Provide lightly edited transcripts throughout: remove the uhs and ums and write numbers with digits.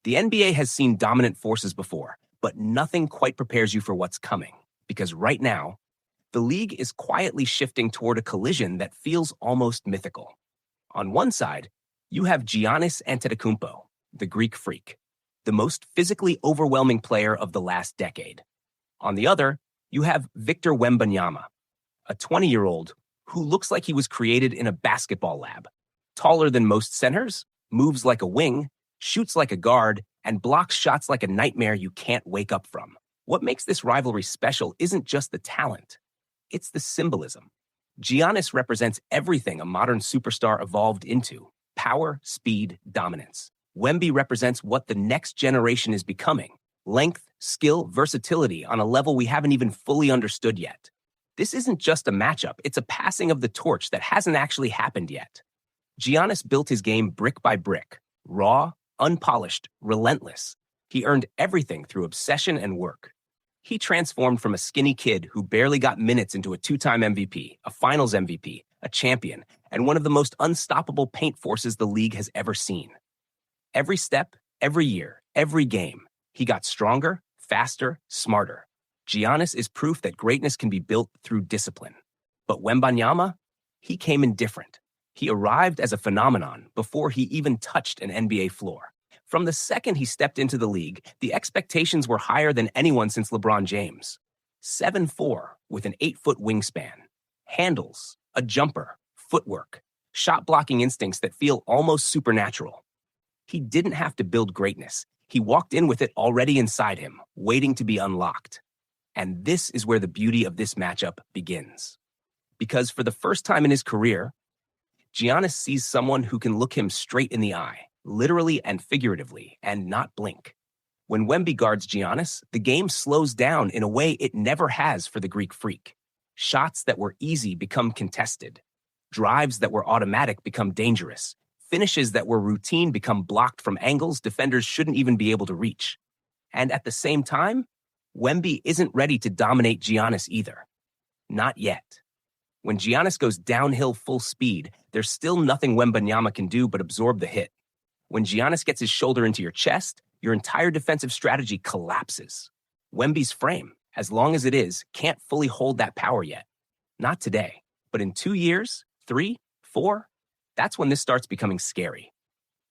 The NBA has seen dominant forces before, but nothing quite prepares you for what's coming. Because right now, the league is quietly shifting toward a collision that feels almost mythical. On one side, you have Giannis Antetokounmpo, the Greek freak, the most physically overwhelming player of the last decade. On the other, you have Victor Wembanyama, a 20-year-old who looks like he was created in a basketball lab. Taller than most centers, moves like a wing, shoots like a guard, and blocks shots like a nightmare you can't wake up from. What makes this rivalry special isn't just the talent, it's the symbolism. Giannis represents everything a modern superstar evolved into: power, speed, dominance. Wemby represents what the next generation is becoming: length, skill, versatility on a level we haven't even fully understood yet. This isn't just a matchup, it's a passing of the torch that hasn't actually happened yet. Giannis built his game brick by brick, raw, unpolished, relentless. He earned everything through obsession and work. He transformed from a skinny kid who barely got minutes into a two-time MVP, a finals MVP, a champion, and one of the most unstoppable paint forces the league has ever seen. Every step, every year, every game, he got stronger, faster, smarter. Giannis is proof that greatness can be built through discipline. But Wembanyama, he came in different. He arrived as a phenomenon before he even touched an NBA floor. From the second he stepped into the league, the expectations were higher than anyone since LeBron James. 7'4", with an 8-foot wingspan. Handles, a jumper, footwork, shot-blocking instincts that feel almost supernatural. He didn't have to build greatness. He walked in with it already inside him, waiting to be unlocked. And this is where the beauty of this matchup begins. Because for the first time in his career, Giannis sees someone who can look him straight in the eye, literally and figuratively, and not blink. When Wemby guards Giannis, the game slows down in a way it never has for the Greek freak. Shots that were easy become contested. Drives that were automatic become dangerous. Finishes that were routine become blocked from angles defenders shouldn't even be able to reach. And at the same time, Wemby isn't ready to dominate Giannis either. Not yet. When Giannis goes downhill full speed, there's still nothing Wembanyama can do but absorb the hit. When Giannis gets his shoulder into your chest, your entire defensive strategy collapses. Wemby's frame, as long as it is, can't fully hold that power yet. Not today, but in 2 years, 3, 4, that's when this starts becoming scary.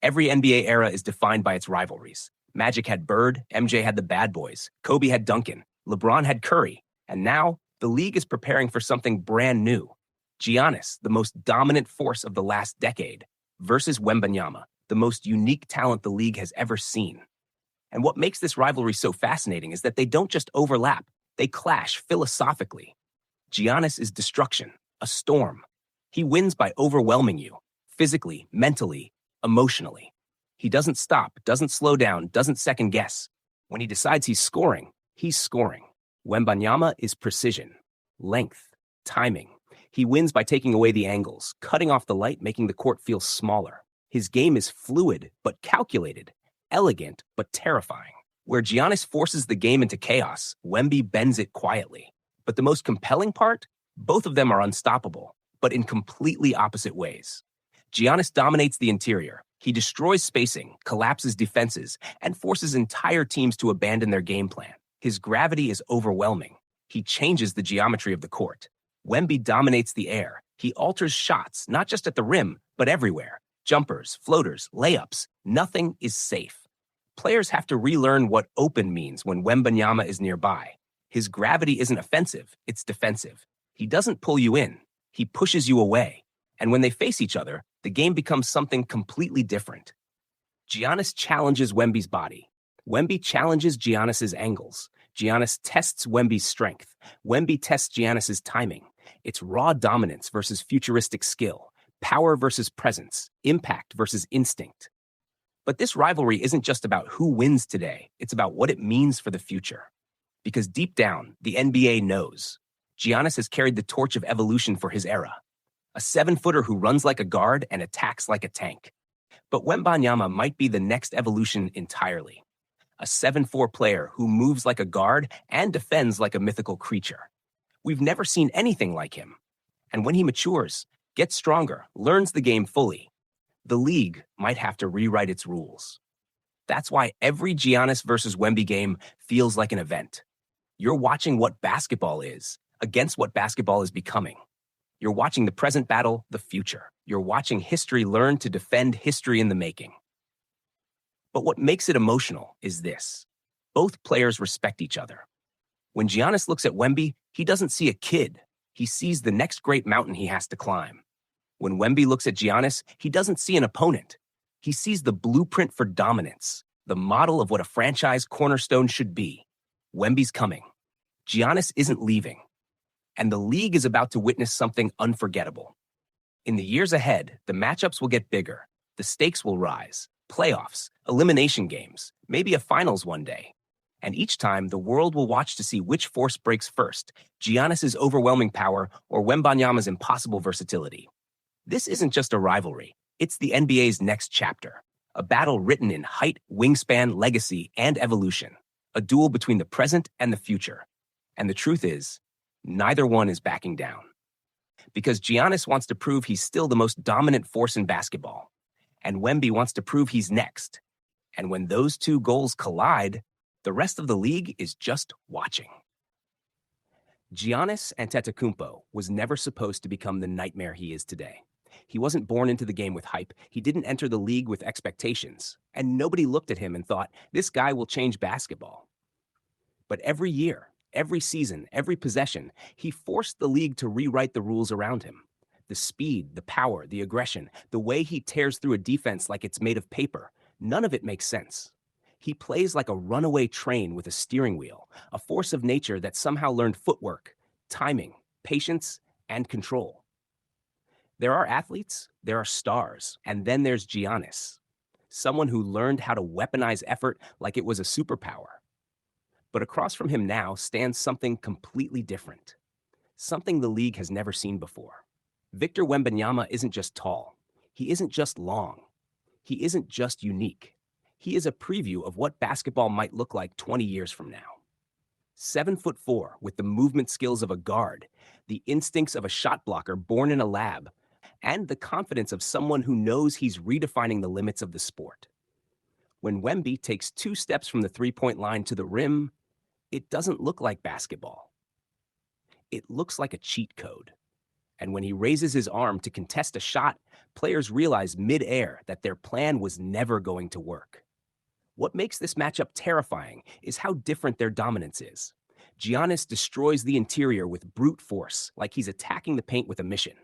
Every NBA era is defined by its rivalries. Magic had Bird, MJ had the Bad Boys, Kobe had Duncan, LeBron had Curry, and now the league is preparing for something brand new. Giannis, the most dominant force of the last decade, versus Wembanyama, the most unique talent the league has ever seen. And what makes this rivalry so fascinating is that they don't just overlap, they clash philosophically. Giannis is destruction, a storm. He wins by overwhelming you, physically, mentally, emotionally. He doesn't stop, doesn't slow down, doesn't second guess. When he decides he's scoring, he's scoring. Wembanyama is precision, length, timing. He wins by taking away the angles, cutting off the light, making the court feel smaller. His game is fluid but calculated, elegant but terrifying. Where Giannis forces the game into chaos, Wemby bends it quietly. But the most compelling part? Both of them are unstoppable, but in completely opposite ways. Giannis dominates the interior. He destroys spacing, collapses defenses, and forces entire teams to abandon their game plan. His gravity is overwhelming. He changes the geometry of the court. Wemby dominates the air. He alters shots, not just at the rim, but everywhere. Jumpers, floaters, layups, nothing is safe. Players have to relearn what open means when Wembanyama is nearby. His gravity isn't offensive, it's defensive. He doesn't pull you in, he pushes you away. And when they face each other, the game becomes something completely different. Giannis challenges Wemby's body. Wemby challenges Giannis's angles. Giannis tests Wemby's strength. Wemby tests Giannis's timing. It's raw dominance versus futuristic skill, power versus presence, impact versus instinct. But this rivalry isn't just about who wins today, it's about what it means for the future. Because deep down, the NBA knows. Giannis has carried the torch of evolution for his era. A 7-footer who runs like a guard and attacks like a tank. But Wembanyama might be the next evolution entirely. A 7'4" player who moves like a guard and defends like a mythical creature. We've never seen anything like him. And when he matures, gets stronger, learns the game fully, the league might have to rewrite its rules. That's why every Giannis versus Wemby game feels like an event. You're watching what basketball is against what basketball is becoming. You're watching the present battle the future. You're watching history learn to defend history in the making. But what makes it emotional is this. Both players respect each other. When Giannis looks at Wemby, he doesn't see a kid. He sees the next great mountain he has to climb. When Wemby looks at Giannis, he doesn't see an opponent. He sees the blueprint for dominance, the model of what a franchise cornerstone should be. Wemby's coming. Giannis isn't leaving. And the league is about to witness something unforgettable. In the years ahead, the matchups will get bigger. The stakes will rise. Playoffs, elimination games, maybe a finals one day. And each time, the world will watch to see which force breaks first, Giannis's overwhelming power or Wembanyama's impossible versatility. This isn't just a rivalry. It's the NBA's next chapter. A battle written in height, wingspan, legacy, and evolution. A duel between the present and the future. And the truth is, neither one is backing down. Because Giannis wants to prove he's still the most dominant force in basketball. And Wemby wants to prove he's next. And when those two goals collide, the rest of the league is just watching. Giannis Antetokounmpo was never supposed to become the nightmare he is today. He wasn't born into the game with hype. He didn't enter the league with expectations. And nobody looked at him and thought, this guy will change basketball. But every year, every season, every possession, he forced the league to rewrite the rules around him. The speed, the power, the aggression, the way he tears through a defense like it's made of paper, none of it makes sense. He plays like a runaway train with a steering wheel, a force of nature that somehow learned footwork, timing, patience, and control. There are athletes, there are stars, and then there's Giannis, someone who learned how to weaponize effort like it was a superpower. But across from him now stands something completely different, something the league has never seen before. Victor Wembanyama isn't just tall. He isn't just long. He isn't just unique. He is a preview of what basketball might look like 20 years from now. 7'4" with the movement skills of a guard, the instincts of a shot blocker born in a lab, and the confidence of someone who knows he's redefining the limits of the sport. When Wemby takes 2 steps from the three-point line to the rim, it doesn't look like basketball. It looks like a cheat code. And when he raises his arm to contest a shot, players realize mid-air that their plan was never going to work. What makes this matchup terrifying is how different their dominance is. Giannis destroys the interior with brute force, like he's attacking the paint with a mission.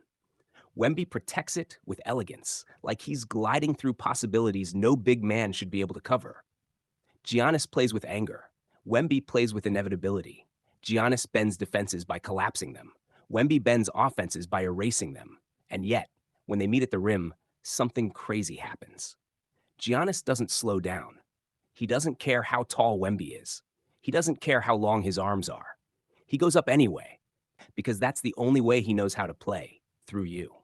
Wemby protects it with elegance, like he's gliding through possibilities no big man should be able to cover. Giannis plays with anger. Wemby plays with inevitability. Giannis bends defenses by collapsing them. Wemby bends offenses by erasing them. And yet, when they meet at the rim, something crazy happens. Giannis doesn't slow down. He doesn't care how tall Wemby is. He doesn't care how long his arms are. He goes up anyway, because that's the only way he knows how to play, through you.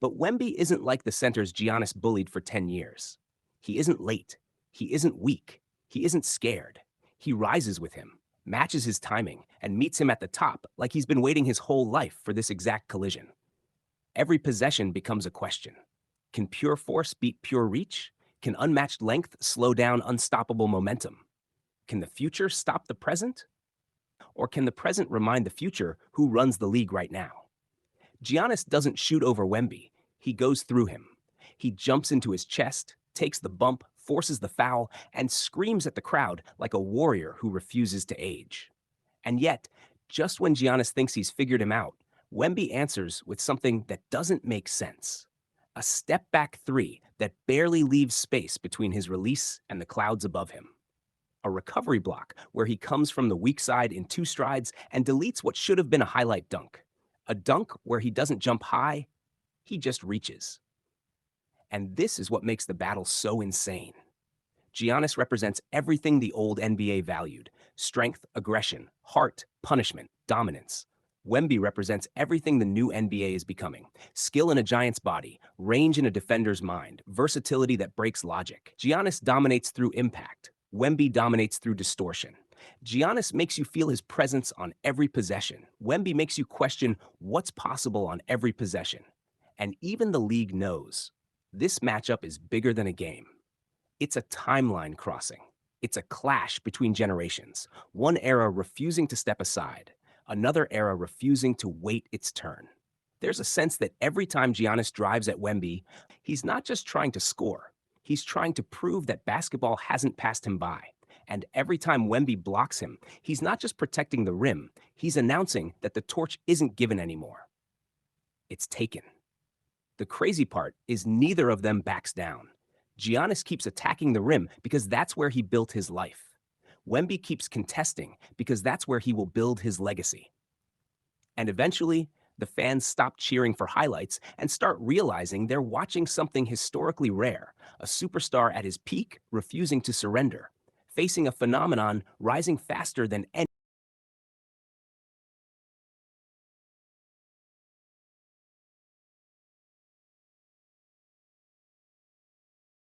But Wemby isn't like the centers Giannis bullied for 10 years. He isn't late. He isn't weak. He isn't scared. He rises with him, matches his timing, and meets him at the top like he's been waiting his whole life for this exact collision. Every possession becomes a question. Can pure force beat pure reach? Can unmatched length slow down unstoppable momentum? Can the future stop the present? Or can the present remind the future who runs the league right now? Giannis doesn't shoot over Wemby. He goes through him. He jumps into his chest, takes the bump, forces the foul, and screams at the crowd like a warrior who refuses to age. And yet, just when Giannis thinks he's figured him out, Wemby answers with something that doesn't make sense. A step-back 3 that barely leaves space between his release and the clouds above him. A recovery block where he comes from the weak side in 2 strides and deletes what should have been a highlight dunk. A dunk where he doesn't jump high, he just reaches. And this is what makes the battle so insane. Giannis represents everything the old NBA valued: strength, aggression, heart, punishment, dominance. Wemby represents everything the new NBA is becoming: skill in a giant's body, range in a defender's mind, versatility that breaks logic. Giannis dominates through impact. Wemby dominates through distortion. Giannis makes you feel his presence on every possession. Wemby makes you question what's possible on every possession. And even the league knows this matchup is bigger than a game. It's a timeline crossing. It's a clash between generations, one era refusing to step aside, another era refusing to wait its turn. There's a sense that every time Giannis drives at Wemby, he's not just trying to score, he's trying to prove that basketball hasn't passed him by. And every time Wemby blocks him, he's not just protecting the rim, he's announcing that the torch isn't given anymore. It's taken. The crazy part is neither of them backs down. Giannis keeps attacking the rim because that's where he built his life. Wemby keeps contesting because that's where he will build his legacy. And eventually, the fans stop cheering for highlights and start realizing they're watching something historically rare, a superstar at his peak refusing to surrender, facing a phenomenon rising faster than any